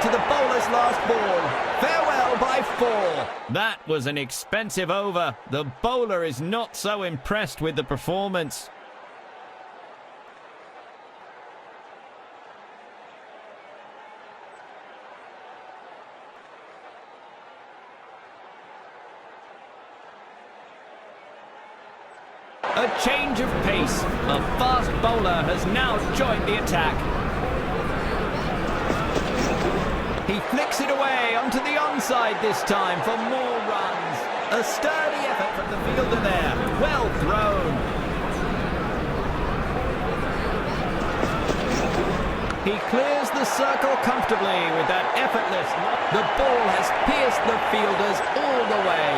to the bowler's last ball. Farewell by 4. That was an expensive over. The bowler is not so impressed with the performance. A change of pace. A fast bowler has now joined the attack. He flicks it away onto the onside this time for more runs. A sturdy effort from the fielder there. Well thrown. He clears the circle comfortably with that effortless. The ball has pierced the fielders all the way.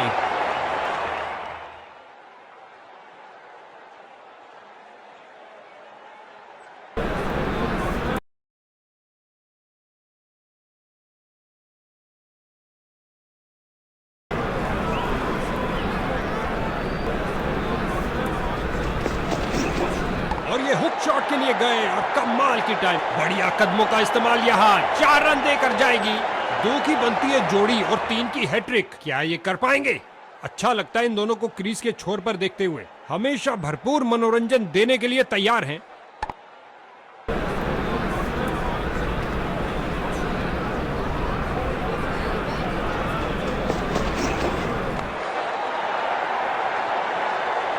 और ये hook shot के लिए गए और कमाल की time, बढ़िया कदमों का इस्तेमाल, यहाँ 4 रन देकर जाएगी। 2 की बनती है जोड़ी और 3 की हैट्रिक। क्या ये कर पाएंगे? अच्छा लगता है इन दोनों को क्रीज के छोर पर देखते हुए। हमेशा भरपूर मनोरंजन देने के लिए तैयार हैं।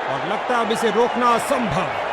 और लगता है अब इसे रोकना असंभव।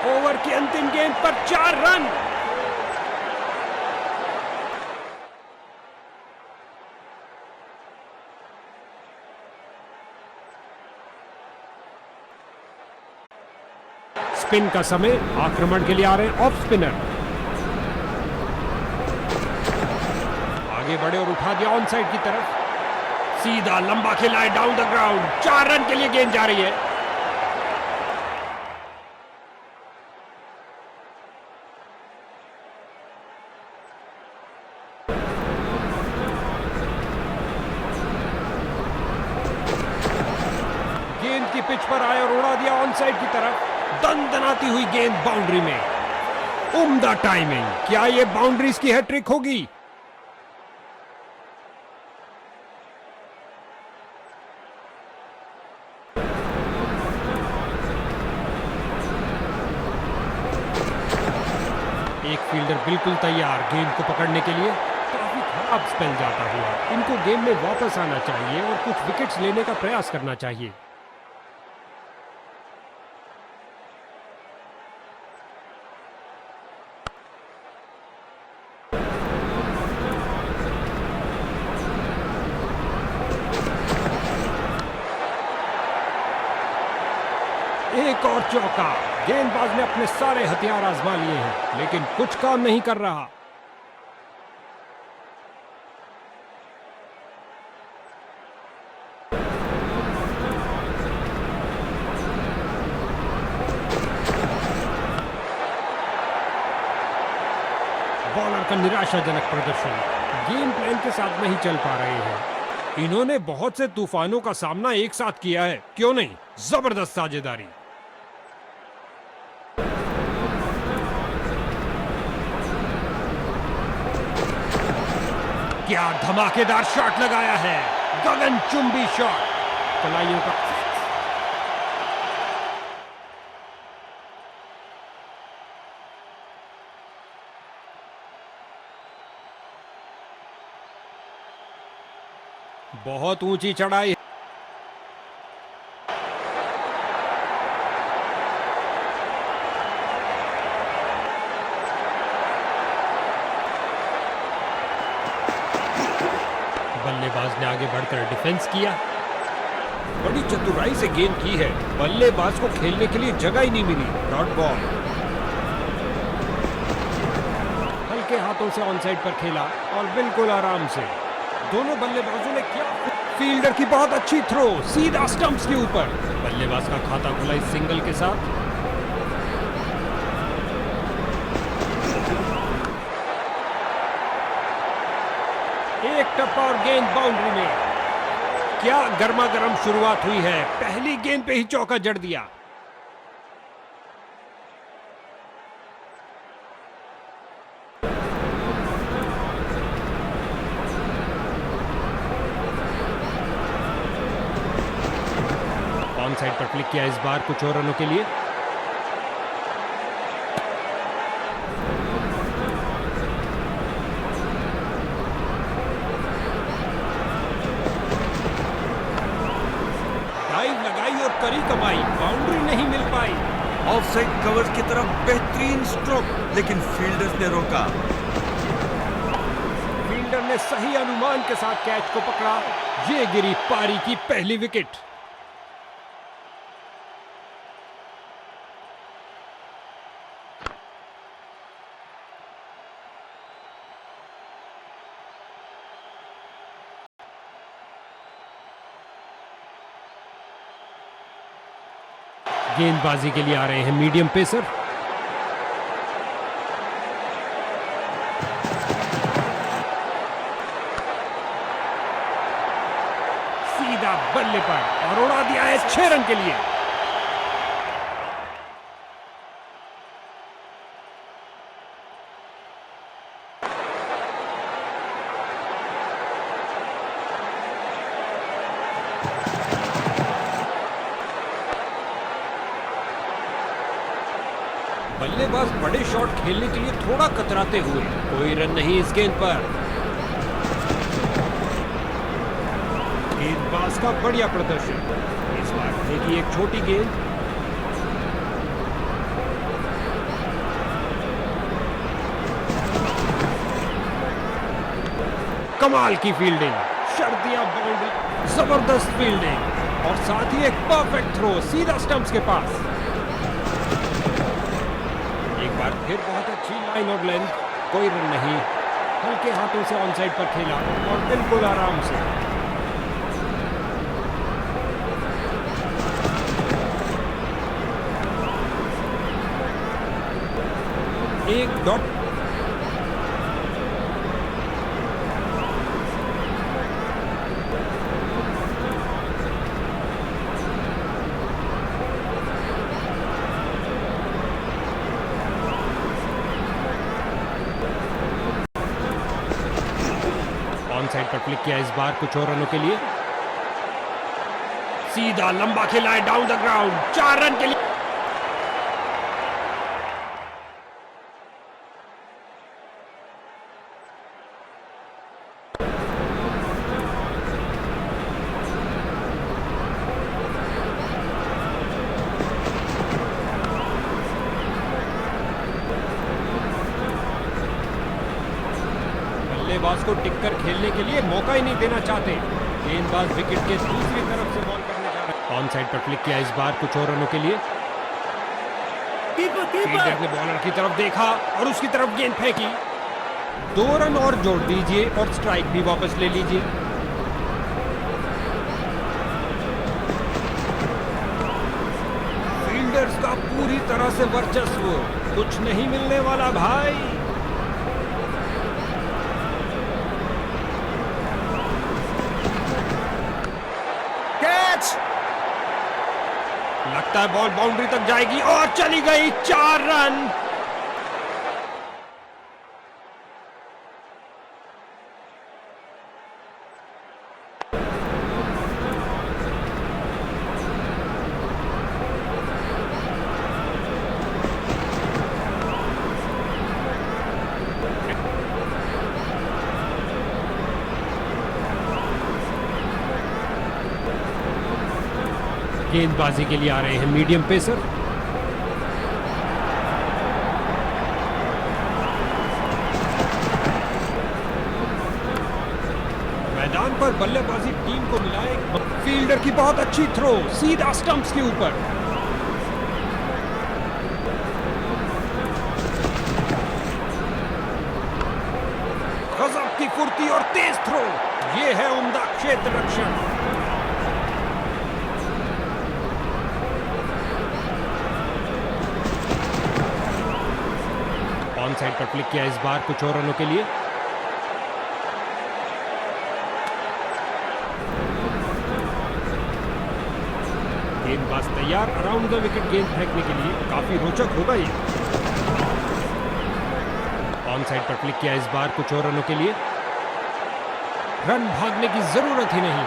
ओवर की अंतिम गेंद पर 4 रन। स्पिन का समय, आक्रमण के लिए आ रहे हैं ऑफ स्पिनर। आगे बढ़े और उठा दिया ऑन साइड की तरफ। सीधा लंबा खेला है डाउन द ग्राउंड। 4 रन के लिए गेंद जा रही है। गेंद की पिच पर आए और उड़ा दिया ऑन साइड की तरफ। दनदनाती हुई गेंद बाउंड्री में। उम्दा टाइमिंग। क्या ये बाउंड्रीज की हैट्रिक होगी? एक फील्डर बिल्कुल तैयार गेंद को पकड़ने के लिए। काफी खराब स्पेल जाता हुआ। इनको गेम में वापस आना चाहिए और कुछ विकेट्स लेने का प्रयास करना चाहिए। एक और चौका। गेंदबाज ने अपने सारे हथियार आजमा लिए हैं, लेकिन कुछ काम नहीं कर रहा। बॉलर का निराशाजनक प्रदर्शन। गेम प्लान के साथ नहीं चल पा रहे हैं। इन्होंने बहुत से तूफानों का सामना एक साथ किया है, क्यों नहीं? जबरदस्त साझेदारी। क्या धमाकेदार शॉट लगाया है। गगनचुंबी शॉट। कलाइयों का बहुत ऊंची चढ़ाई। बल्लेबाज ने आगे बढ़कर डिफेंस किया। बड़ी चतुराई से गेंद की है। बल्लेबाज को खेलने के लिए जगह ही नहीं मिली। Dot ball. हल्के हाथों से ऑनसाइड पर खेला और बिल्कुल आराम से। दोनों बल्लेबाजों ने किया। फील्डर की बहुत अच्छी थ्रो सीधा स्टंप्स के ऊपर। बल्लेबाज का खाता खुला इस सिंगल के साथ। एक टप्पा और गेंद बाउंड्री में। क्या गर्मा गर्म शुरुआत हुई है, पहली गेंद पे ही चौका जड़ दिया। ऑन साइड पर क्लिक किया इस बार कुछ और रनों के लिए। डाइव लगाई और करी कमाई, बाउंड्री नहीं मिल पाई। ऑफसाइड कवर की तरफ बेहतरीन स्ट्रोक, लेकिन फील्डर्स ने रोका। फील्डर ने सही अनुमान के साथ कैच को पकड़ा। ये गिरी पारी की पहली विकेट। गेंदबाजी के लिए आ रहे हैं मीडियम पेसर। सीधा बल्ले पर और उड़ा दिया है 6 रन के लिए। बल्लेबाज बड़े शॉट खेलने के लिए थोड़ा कतराते हुए। कोई रन नहीं इस गेंद पर। गेंदबाज का बढ़िया प्रदर्शन। इस बार देखिए एक छोटी गेंद। कमाल की फील्डिंग, शर्तिया बाउंड्री, जबरदस्त फील्डिंग और साथ ही एक परफेक्ट थ्रो सीधा स्टंप्स के पास। एक बार फिर बहुत अच्छी लाइन और लेंथ, कोई रन नहीं। हल्के हाथों से ऑनसाइड पर खेला और बिल्कुल आराम से। एक डॉट। साइड पर क्लिक किया इस बार कुछ और रनों के लिए। सीधा लंबा खेला है डाउन द ग्राउंड, 4 रन के लिए। बल्लेबाज को टिककर खेलने के लिए मौका ही नहीं देना चाहते। गेंदबाज विकेट के दूसरी तरफ से बॉल करने जा रहा है। ऑन साइड पर क्लिक किया इस बार कुछ और रनों के लिए। फील्डर ने बॉलर की तरफ देखा और उसकी तरफ गेंद फेंकी। 2 रन और जोड़ दीजिए और स्ट्राइक भी वापस ले लीजिए। फील्डर्स का पूरी तरह से वर्चस्व, कुछ नहीं मिलने वाला भाई। लगता है बॉल बाउंड्री तक जाएगी और चली गई, 4 रन। गेंदबाजी के लिए आ रहे हैं मीडियम पेसर। मैदान पर बल्लेबाजी टीम को मिला एक फील्डर की बहुत अच्छी थ्रो सीधा स्टंप्स के ऊपर। फुर्ती और तेज थ्रो। ये है उम्दा क्षेत्र रक्षण। ऑन साइड पर क्लिक किया इस बार कुछ और रनों के लिए। गेंदबाज तैयार अराउंड द विकेट गेंद फेंकने के लिए। काफी रोचक होगा ये। ऑन साइड पर क्लिक किया इस बार कुछ और रनों के लिए। रन भागने की जरूरत ही नहीं।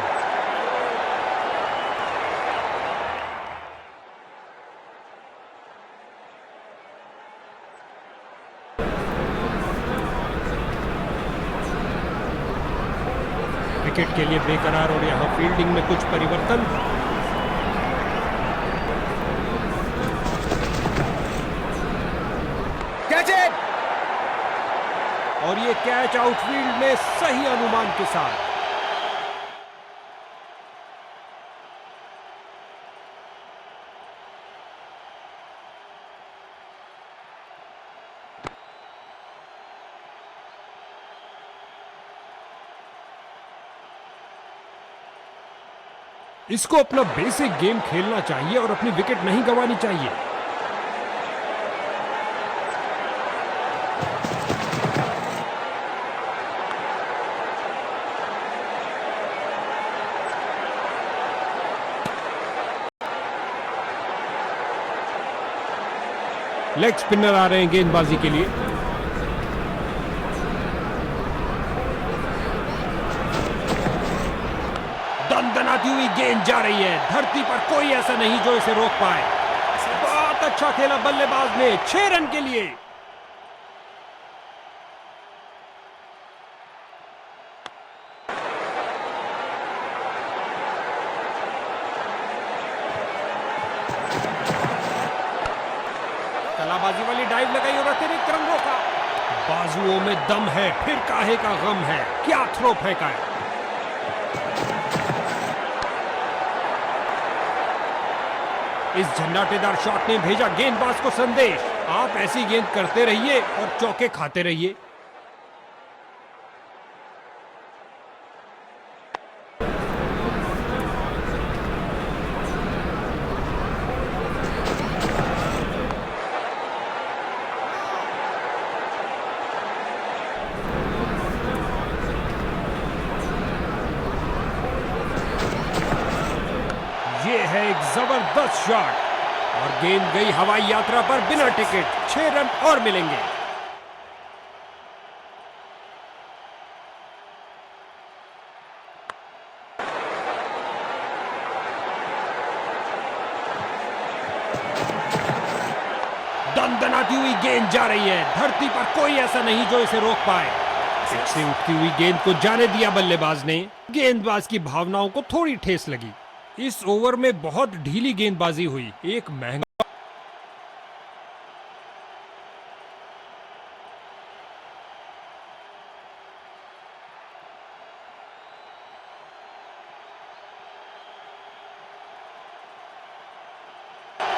विकेट के लिए बेकरार और यहां फील्डिंग में कुछ परिवर्तन। Catch it! और ये कैच आउटफील्ड में सही अनुमान के साथ। इसको अपना बेसिक गेम खेलना चाहिए और अपनी विकेट नहीं गंवानी चाहिए। लेग स्पिनर आ रहे हैं गेंदबाजी के लिए। दनदनाती हुई गेंद जा रही है। धरती पर कोई ऐसा नहीं जो इसे रोक पाए। बहुत अच्छा खेला बल्लेबाज ने 6 रन के लिए। कलाबाजी वाली डाइव लगाई और अतिरिक्त रन रोका। बाजुओं में दम है, फिर काहे का गम है। क्या थ्रो फेंका है। इस झंडाटेदार शॉट ने भेजा गेंदबाज को संदेश, आप ऐसी गेंद करते रहिए और चौके खाते रहिए। ये है एक जबरदस्त शॉट और गेंद गई हवाई यात्रा पर बिना टिकट। 6 रन और मिलेंगे। दनदनाती हुई गेंद जा रही है। धरती पर कोई ऐसा नहीं जो इसे रोक पाए। पिच से उठती हुई गेंद को जाने दिया बल्लेबाज ने। गेंदबाज की भावनाओं को थोड़ी ठेस लगी। इस ओवर में बहुत ढीली गेंदबाजी हुई। एक महंगा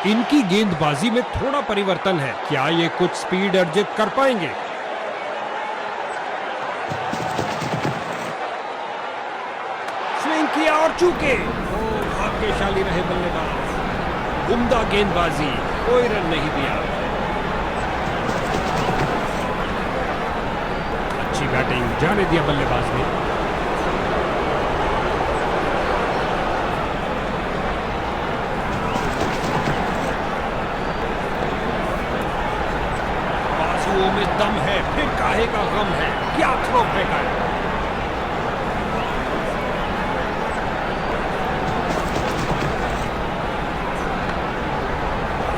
इनकी गेंदबाजी में थोड़ा परिवर्तन है। क्या ये कुछ स्पीड अर्जित कर पाएंगे? स्विंग किया और चूके। भाग्यशाली रहे बल्लेबाज। उम्दा गेंदबाजी, कोई रन नहीं दिया। अच्छी बैटिंग, जाने दिया बल्लेबाज ने। बाजुओं में दम है, फिर काहे का गम है। क्या थ्रो फेंका है।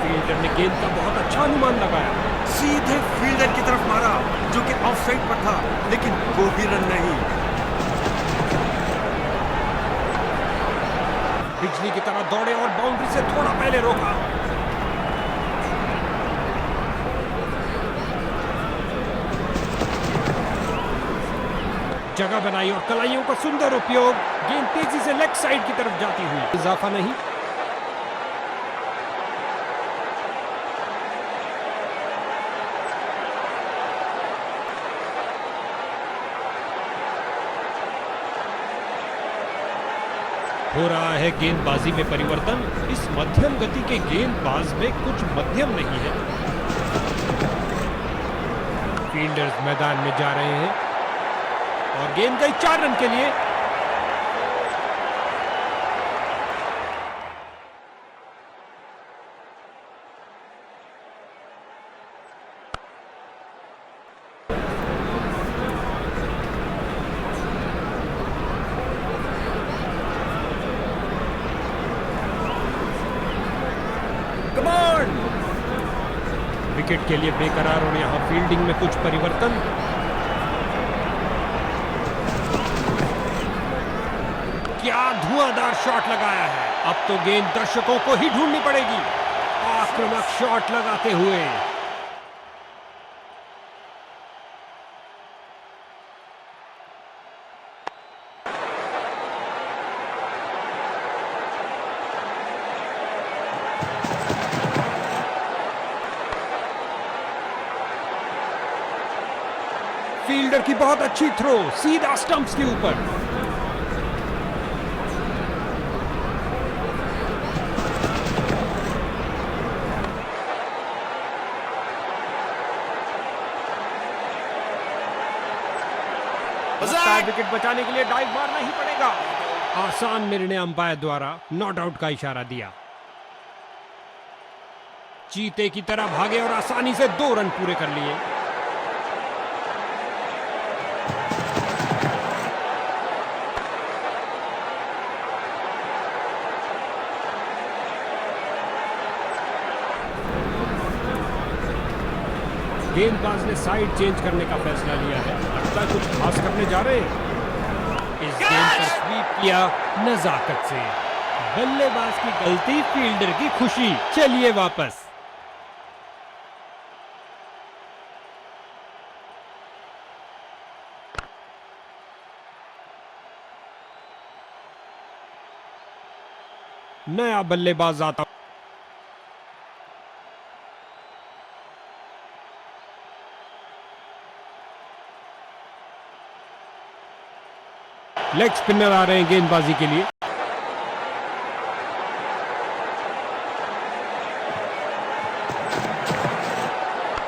फील्डर ने गेंद का बहुत अच्छा अनुमान लगाया। सीधे फील्डर की तरफ मारा जो कि ऑफ साइड पर था, लेकिन कोई रन नहीं। बिजली की तरह दौड़े और बाउंड्री से थोड़ा पहले रोका। जगह बनाई और कलाइयों का सुंदर उपयोग। गेंद तेजी से लेग साइड की तरफ जाती हुई। इजाफा नहीं। हो रहा है गेंदबाजी में परिवर्तन। इस मध्यम गति के गेंदबाज में कुछ मध्यम नहीं है। फील्डर्स मैदान में जा रहे हैं और गेंद गई 4 रन के लिए। विकेट के लिए बेकरार और यहां फील्डिंग में कुछ परिवर्तन। क्या धुआंधार शॉट लगाया है। अब तो गेंद दर्शकों को ही ढूंढनी पड़ेगी। आक्रामक शॉट लगाते हुए फील्डर की बहुत अच्छी थ्रो, सीधा स्टंप्स के ऊपर। विकेट बचाने के लिए डाइव मारना ही पड़ेगा। आसान निर्णय अंपायर द्वारा नॉट आउट का इशारा दिया। चीते की तरह भागे और आसानी से 2 रन पूरे कर लिए। गेंदबाज ने साइड चेंज करने का फैसला लिया है। लगता है कुछ खास करने जा रहे हैं। इस गेंद पर स्वीप किया नजाकत से। बल्लेबाज की गलती, फील्डर की खुशी। चलिए वापस। नया बल्लेबाज आता। लेग स्पिनर आ रहे हैं गेंदबाजी के लिए।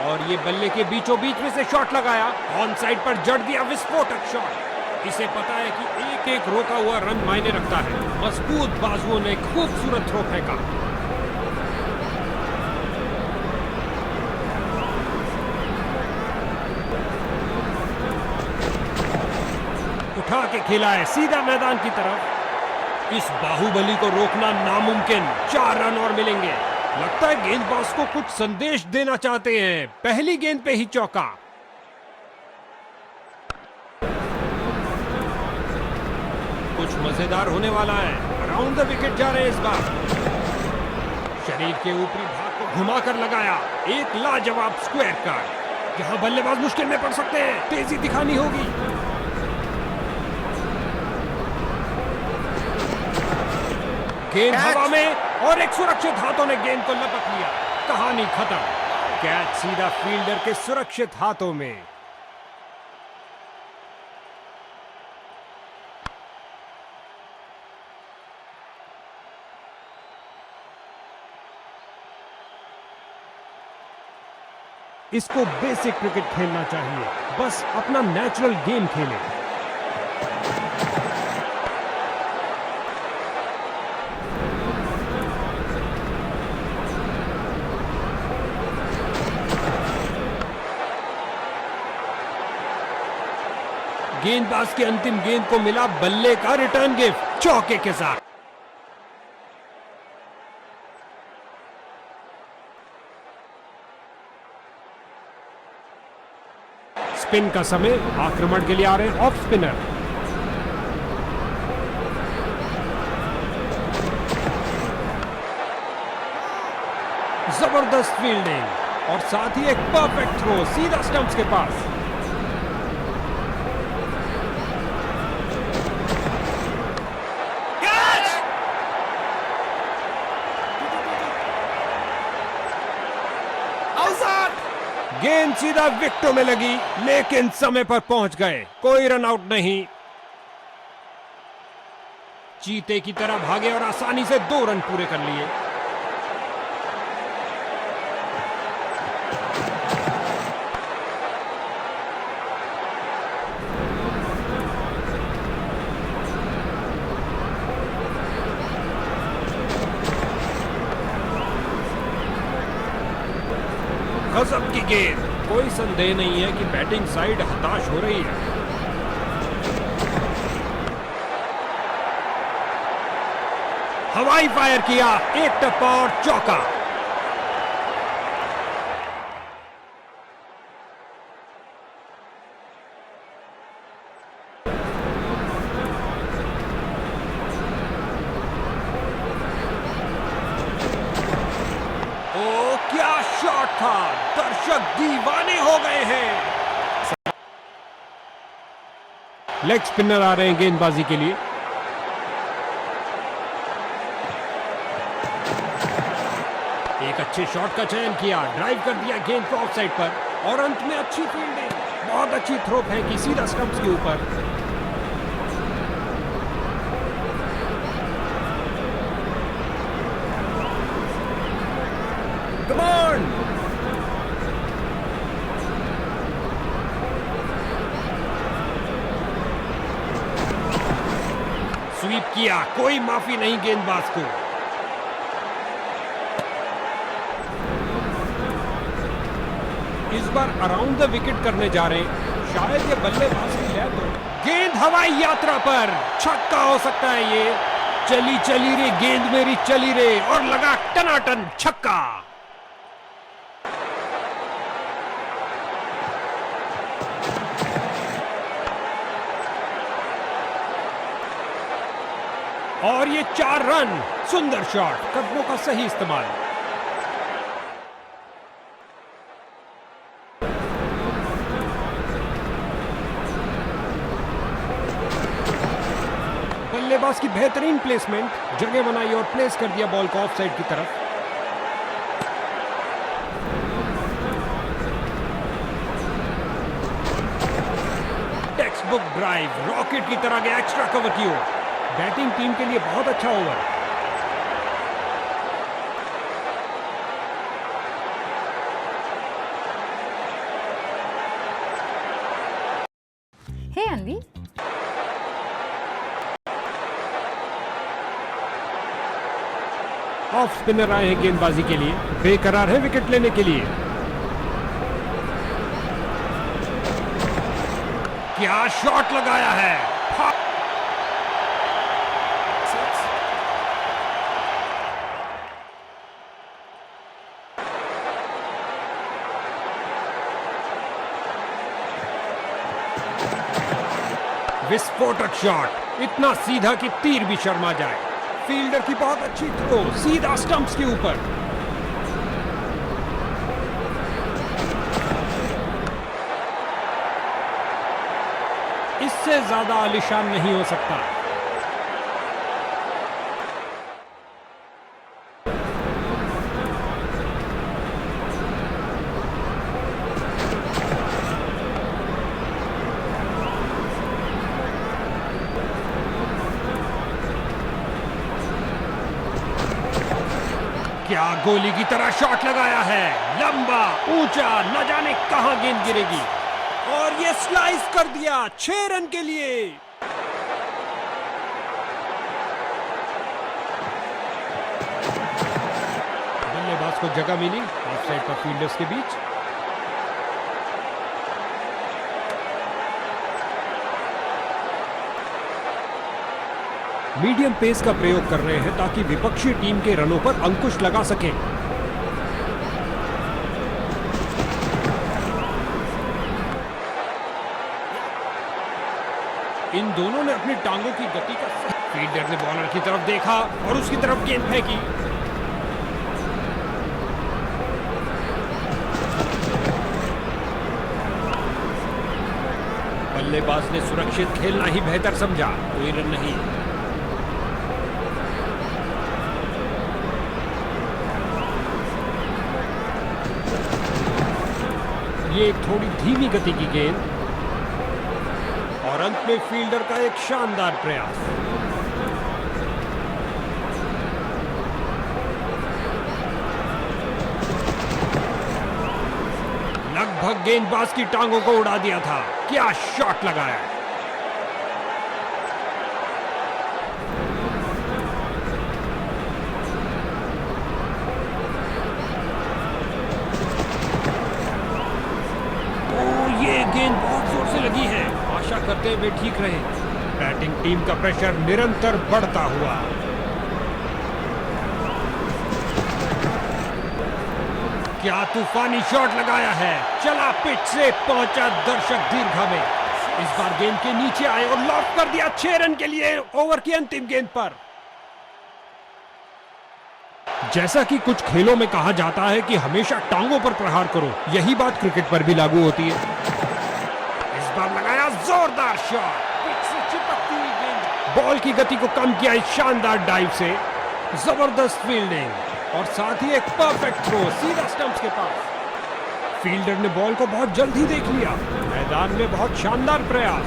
और ये बल्ले के बीचों बीच में से शॉट लगाया। ऑन साइड पर जड़ दिया विस्फोटक शॉट। इसे पता है कि एक एक रोका हुआ रन मायने रखता है। मजबूत बाजुओं ने खूबसूरत थ्रो फेंका। उठा के खेला है सीधा मैदान की तरफ। इस बाहुबली को रोकना नामुमकिन। 4 रन और मिलेंगे। लगता है गेंदबाज को कुछ संदेश देना चाहते हैं। पहली गेंद पे ही चौका। कुछ मजेदार होने वाला है। अराउंड द विकेट जा रहे हैं इस बार। शरीर के ऊपरी भाग को घुमाकर लगाया। एक लाजवाब स्क्वायर कार्ड। यहां बल्लेबाज मुश्किल में पड़ सकते हैं। तेजी दिखानी होगी। गेंद हवा में और एक सुरक्षित हाथों ने गेंद को लपक लिया। कहानी खत्म। कैच सीधा फील्डर के सुरक्षित हाथों में। इसको बेसिक क्रिकेट खेलना चाहिए। बस अपना नेचुरल गेम खेले। गेंदबाज की अंतिम गेंद को मिला बल्ले का रिटर्न गिफ्ट चौके के साथ। स्पिन का समय। आक्रमण के लिए आ रहे हैं ऑफ स्पिनर। जबरदस्त फील्डिंग और साथ ही एक परफेक्ट थ्रो सीधा स्टंप्स के पास। गेंद सीधा विकेटों में लगी, लेकिन समय पर पहुंच गए। कोई रन आउट नहीं। चीते की तरह भागे और आसानी से 2 रन पूरे कर लिए। गजब की गेंद, कोई संदेह नहीं है कि बैटिंग साइड हताश हो रही है। हवाई फायर किया, एक टप्पा और चौका। ओ क्या शॉट था, दर्शक दीवाने हो गए हैं। लेग स्पिनर आ रहे हैं गेंदबाजी के लिए। एक अच्छे शॉट का चयन किया, ड्राइव कर दिया गेंद को ऑफ साइड पर और अंत में अच्छी फील्डिंग, बहुत अच्छी थ्रो फेंकी सीधा स्टंप्स के ऊपर। Come on! स्वीप किया, कोई माफी नहीं गेंदबाज को। इस बार अराउंड द विकेट करने जा रहे हैं, शायद ये बल्लेबाज की है तो गेंद हवाई यात्रा पर, छक्का हो सकता है ये। चली चली रे गेंद मेरी चली रे और लगा टनाटन छक्का। और ये 4 रन, सुंदर शॉट, कदमों का सही इस्तेमाल। बल्लेबाज की बेहतरीन प्लेसमेंट, जगह बनाई और प्लेस कर दिया बॉल को ऑफ साइड की तरफ। टेक्स्ट बुक ड्राइव, रॉकेट की तरह गया एक्स्ट्रा कवर की ओर। बैटिंग टीम के लिए बहुत अच्छा over. Hey Anvi, off spinner आए हैं गेंदबाजी के लिए, बेकरार है विकेट लेने के लिए। क्या शॉट लगाया है, विस्फोटक शॉट, इतना सीधा कि तीर भी शर्मा जाए। फील्डर की बहुत अच्छी थ्रो, सीधा स्टंप्स के ऊपर। इससे ज्यादा आलिशान नहीं हो सकता। क्या गोली की तरह शॉट लगाया है, लंबा ऊंचा, न जाने कहां गेंद गिरेगी और ये स्लाइस कर दिया 6 रन के लिए। बल्लेबाज को जगह मिली ऑफ साइड पर फील्डर्स के बीच। मीडियम पेस का प्रयोग कर रहे हैं ताकि विपक्षी टीम के रनों पर अंकुश लगा सकें। इन दोनों ने अपनी टांगों की गति का, फील्डर ने बॉलर की तरफ देखा और उसकी तरफ गेंद फेंकी। बल्लेबाज ने सुरक्षित खेलना ही बेहतर समझा, कोई रन नहीं। ये एक थोड़ी धीमी गति की गेंद और अंत में फील्डर का एक शानदार प्रयास। लगभग गेंदबाज की टांगों को उड़ा दिया था। क्या शॉट लगाया। ये गेंद बहुत जोर से लगी है। आशा करते हैं वे ठीक रहे। बैटिंग टीम का प्रेशर निरंतर बढ़ता हुआ। क्या तूफानी शॉट लगाया है। चला पिच से पहुंचा दर्शक दीर्घा में। इस बार गेंद के नीचे आए और लॉक कर दिया 6 रन के लिए ओवर की अंतिम गेंद पर। जैसा कि कुछ खेलों में कहा जाता है कि हमेशा टांगों पर प्रहार करो, यही बात क्रिकेट पर भी लागू होती है। इस बार लगाया जोरदार शॉट। पिच से चिपकती हुई गेंद। बॉल की गति को कम किया इस शानदार डाइव से। जबरदस्त फील्डिंग और साथ ही एक परफेक्ट थ्रो सीधा स्टंप्स के पास। फील्डर ने बॉल को बहुत जल्दी देख लिया। मैदान में बहुत शानदार प्रयास।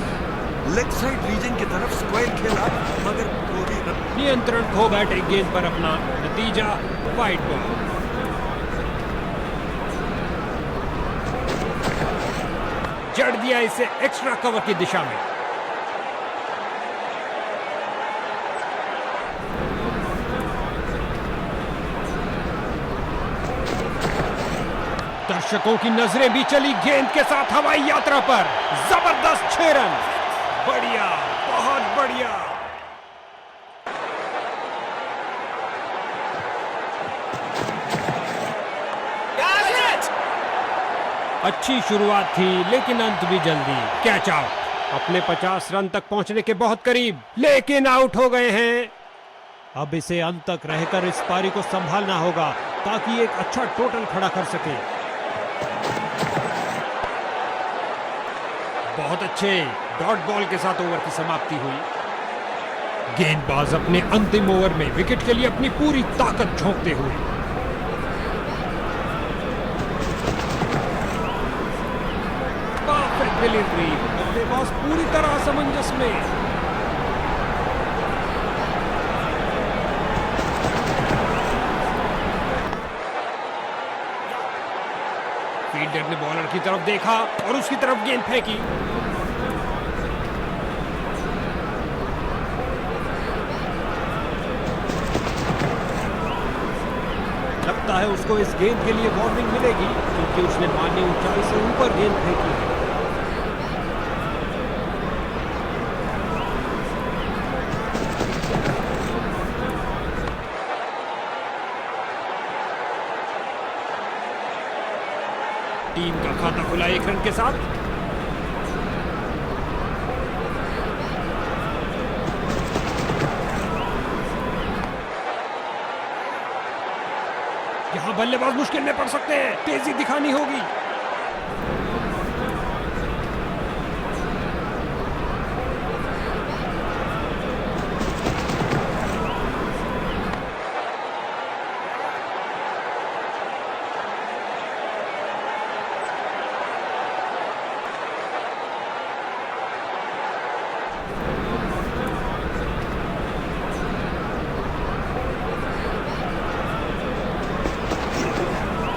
लेग साइड रीजन की तरफ स्क्वायर खेला मगर कोई नियंत्रण खो बैठे गेंद पर अपना। नतीजा वाइड बॉल। जड़ दिया इसे एक्स्ट्रा कवर की दिशा में। दर्शकों की नजरें भी चली गेंद के साथ हवाई यात्रा पर। जबरदस्त 6 रन। बढ़िया, बहुत बढ़िया। अच्छी शुरुआत थी लेकिन अंत भी जल्दी। Catch out. अपने 50 रन तक पहुंचने के बहुत करीब, लेकिन आउट हो गए हैं। अब इसे अंत तक रहकर इस पारी को संभालना होगा ताकि एक अच्छा टोटल खड़ा कर सके। बहुत अच्छे डॉट बॉल के साथ ओवर की समाप्ति हुई। गेंदबाज अपने अंतिम ओवर में विकेट के लिए अपनी पूरी ताकत झोंकते हुए। Perfect delivery. बल्लेबाज पूरी तरह असमंजस में। फील्डर ने बॉलर की तरफ देखा और उसकी तरफ गेंद फेंकी। लगता है उसको इस गेंद के लिए वार्निंग मिलेगी क्योंकि उसने मान्य ऊंचाई से ऊपर गेंद फेंकी है। टीम का खाता खुला 1 रन के साथ। यहां बल्लेबाज मुश्किल में पड़ सकते हैं। तेजी दिखानी होगी।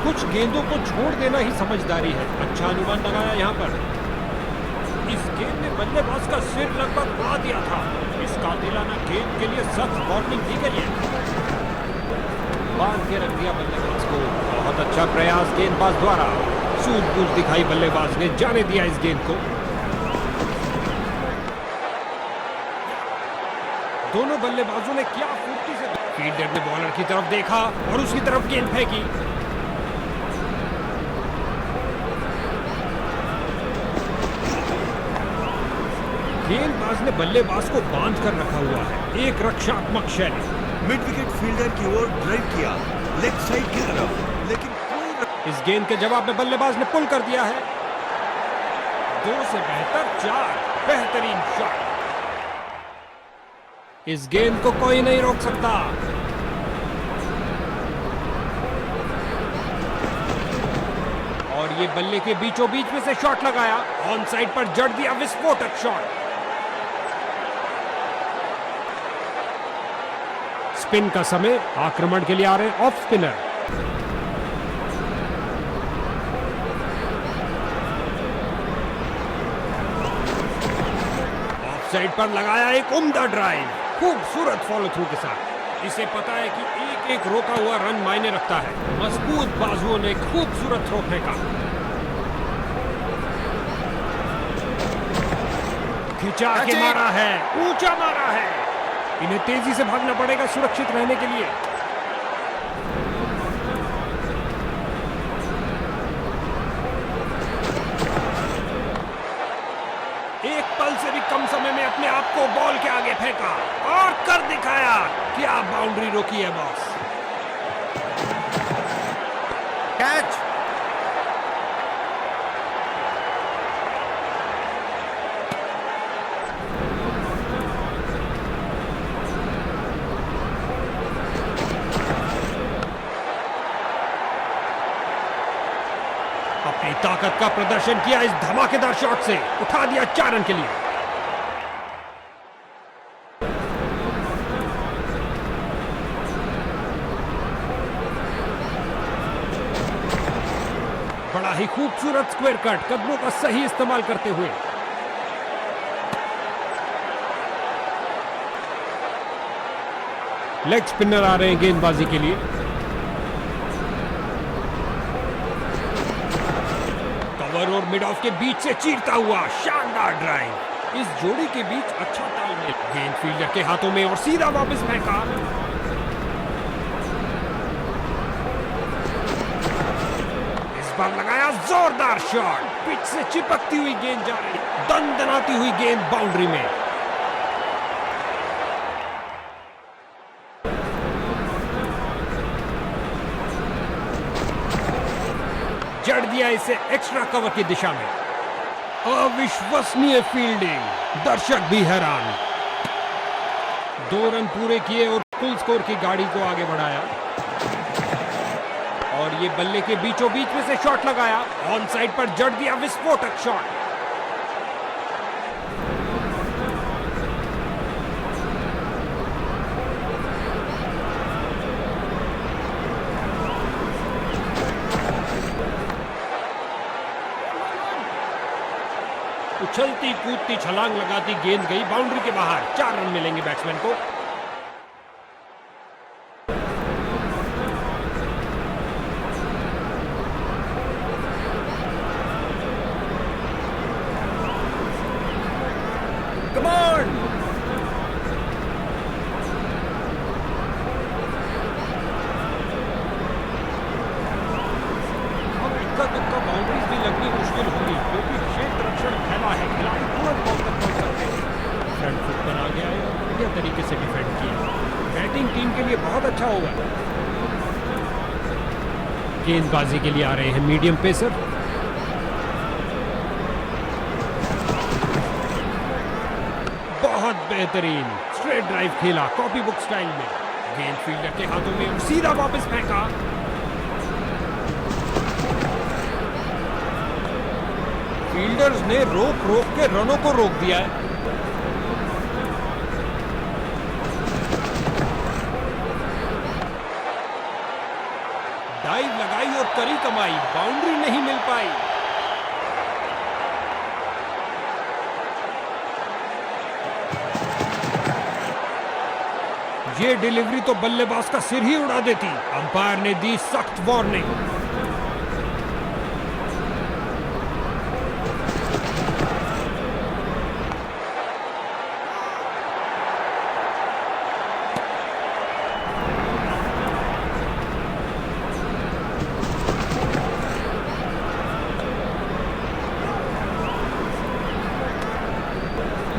कुछ गेंदों को छोड़ देना ही समझदारी है। अच्छा अनुमान लगाया यहां पर। इस गेंद ने बल्लेबाज का सिर लगभग उड़ा दिया था। इस कातिलाना गेंद के लिए सख्त वार्निंग दी गई है। बांध के रख दिया बल्लेबाज को। बहुत अच्छा प्रयास गेंदबाज द्वारा। सूझबूझ दिखाई बल्लेबाज ने, जाने दिया इस गेंद को। दोनों बल्लेबाजों ने क्या फुर्ती से। फील्डर ने बॉलर की तरफ देखा और उसकी तरफ गेंद फेंकी। गेंदबाज ने बल्लेबाज को बांध कर रखा हुआ है। एक रक्षात्मक शैली। मिड विकेट फील्डर की ओर ड्राइव किया लेग साइड की तरफ, लेकिन कोई इस गेंद के जवाब में बल्लेबाज ने पुल कर दिया है। 2 से बेहतर 4। बेहतरीन शॉट। इस गेंद को कोई नहीं रोक सकता। और ये बल्ले के बीचों बीच में से शॉट लगाया। ऑन साइड पर जड़ दिया विस्फोटक शॉट। स्पिन का समय। आक्रमण के लिए आ रहे ऑफ स्पिनर। ऑफ साइड पर लगाया एक उम्दा ड्राइव, खूबसूरत फॉलो थ्रू के साथ। इसे पता है कि एक एक रोका हुआ रन मायने रखता है। मजबूत बाजुओं ने खूबसूरत थ्रो फेंका, खिंचा के मारा है, ऊंचा मारा है। इन्हें तेजी से भागना पड़ेगा सुरक्षित रहने के लिए। एक पल से भी कम समय में अपने आप को बॉल के आगे फेंका और कर दिखाया। क्या बाउंड्री रोकी है बॉस। कैच। अपनी ताकत का प्रदर्शन किया इस धमाकेदार शॉट से, उठा दिया 4 रन के लिए। बड़ा ही खूबसूरत स्क्वायर कट, कदमों का सही इस्तेमाल करते हुए। लेग स्पिनर आ रहे हैं गेंदबाजी के लिए। कवर और मिड ऑफ के बीच से चीरता हुआ शानदार ड्राइव। इस जोड़ी के बीच अच्छा तालमेल। गेंद फील्डर के हाथों में और सीधा वापस फेंका। इस बार लगाया जोरदार शॉट, पिच से चिपकती हुई गेंद जा रही, दनदनाती हुई गेंद बाउंड्री में। जड़ दिया इसे एक्स्ट्रा कवर की दिशा में। अविश्वसनीय फील्डिंग, दर्शक भी हैरान। 2 रन पूरे किए और फुल स्कोर की गाड़ी को आगे बढ़ाया। और ये बल्ले के बीचों बीच में से शॉट लगाया, ऑन साइड पर जड़ दिया विस्फोटक शॉट। उछलती कूदती छलांग लगाती गेंद गई बाउंड्री के बाहर। 4 रन मिलेंगे बैट्समैन को। Come on! अब इक्का-दुक्का बाउंड्रीज भी लगनी मुश्किल होगी क्योंकि क्षेत्र रक्षण फैला है। खिलाड़ी तुरंत बॉल तक पहुंच सकते हैं। फ्रंट फुट पर आगे आए और बढ़िया तरीके से डिफेंड किया। बैटिंग टीम के लिए बहुत अच्छा होगा। गेंदबाजी के लिए आ रहे हैं मीडियम पेसर। बहुत बेहतरीन स्ट्रेट ड्राइव खेला कॉपी बुक स्टाइल में। गेंद फील्डर के हाथों में और सीधा वापस फेंका। फील्डर्स ने रोक रोक के रनों को रोक दिया है। डाइव लगाई और करी कमाई, बाउंड्री नहीं मिल पाई। ये डिलीवरी तो बल्लेबाज का सिर ही उड़ा देती। अंपायर ने दी सख्त वार्निंग।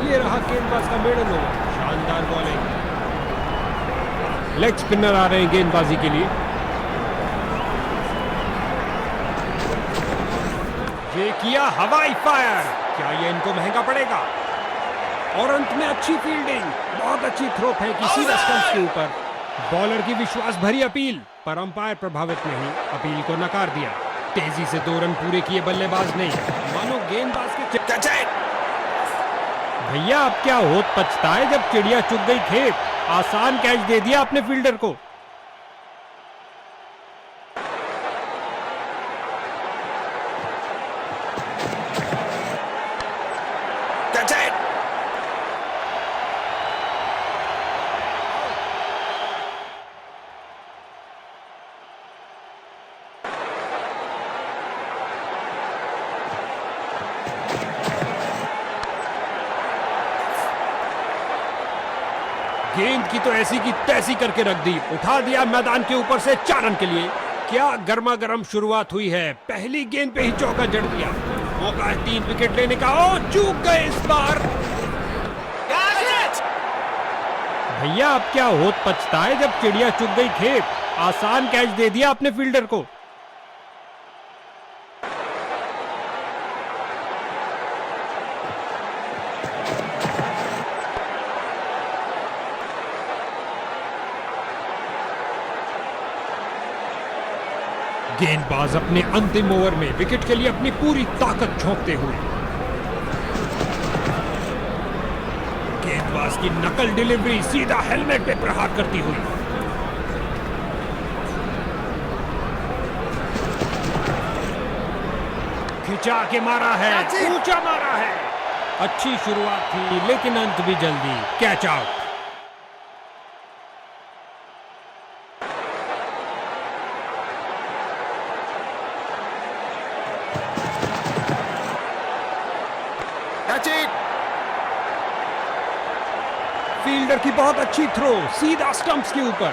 ये रहा गेंदबाज का मेडल ओवर। शानदार बॉलिंग। लेग स्पिनर आ रहे हैं गेंदबाजी के लिए। ये किया हवाई फायर। क्या ये इनको महंगा पड़ेगा? और अंत में अच्छी फील्डिंग, बहुत अच्छी थ्रो फेंकी सीधा स्टंप्स के ऊपर। बॉलर की विश्वास भरी अपील, पर अंपायर प्रभावित नहीं, अपील को नकार दिया। तेजी से 2 रन पूरे किए बल्लेबाज ने, मानो गेंदबाज के भैया अब क्या होत पछता है जब चिड़िया चुग गई खेत। आसान कैच दे दिया अपने फील्डर को। गेंद की तो ऐसी की तैसी करके रख दी, उठा दिया मैदान के ऊपर से 4 रन के लिए। क्या गर्मा गर्म शुरुआत हुई है, पहली गेंद पे ही चौका जड़ दिया। मौका है 3 विकेट लेने का। ओ चूक गए इस बार। भैया अब क्या होत पछता है जब चिड़िया चुग गई खेत। आसान कैच दे दिया अपने फील्डर को। गेंदबाज अपने अंतिम ओवर में विकेट के लिए अपनी पूरी ताकत झोंकते हुए। गेंदबाज की नकल डिलीवरी सीधा हेलमेट पे प्रहार करती हुई। खिंचा के मारा है, ऊंचा मारा है। अच्छी शुरुआत थी लेकिन अंत भी जल्दी। Catch out. फील्डर की बहुत अच्छी थ्रो, सीधा स्टंप्स के ऊपर।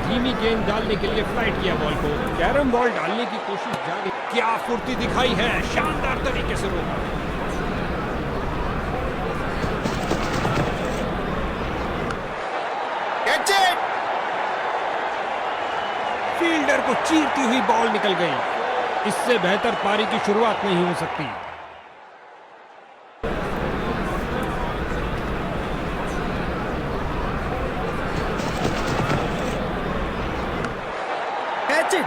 धीमी गेंद डालने के लिए फ्लाइट किया बॉल को। कैरम बॉल डालने की कोशिश जारी। क्या फुर्ती दिखाई है, शानदार तरीके से रोका। फील्डर को चीरती हुई बॉल निकल गई। इससे बेहतर पारी की शुरुआत नहीं हो सकती। Catch it!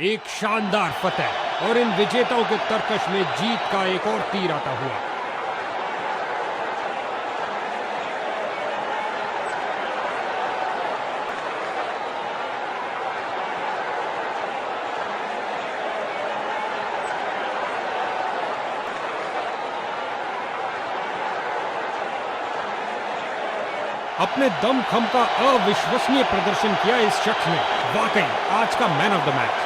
एक शानदार फतेह और इन विजेताओं के तरकश में जीत का एक और तीर आता हुआ। अपने दमखम का अविश्वसनीय प्रदर्शन किया इस शख्स ने। वाकई आज का मैन ऑफ द मैच।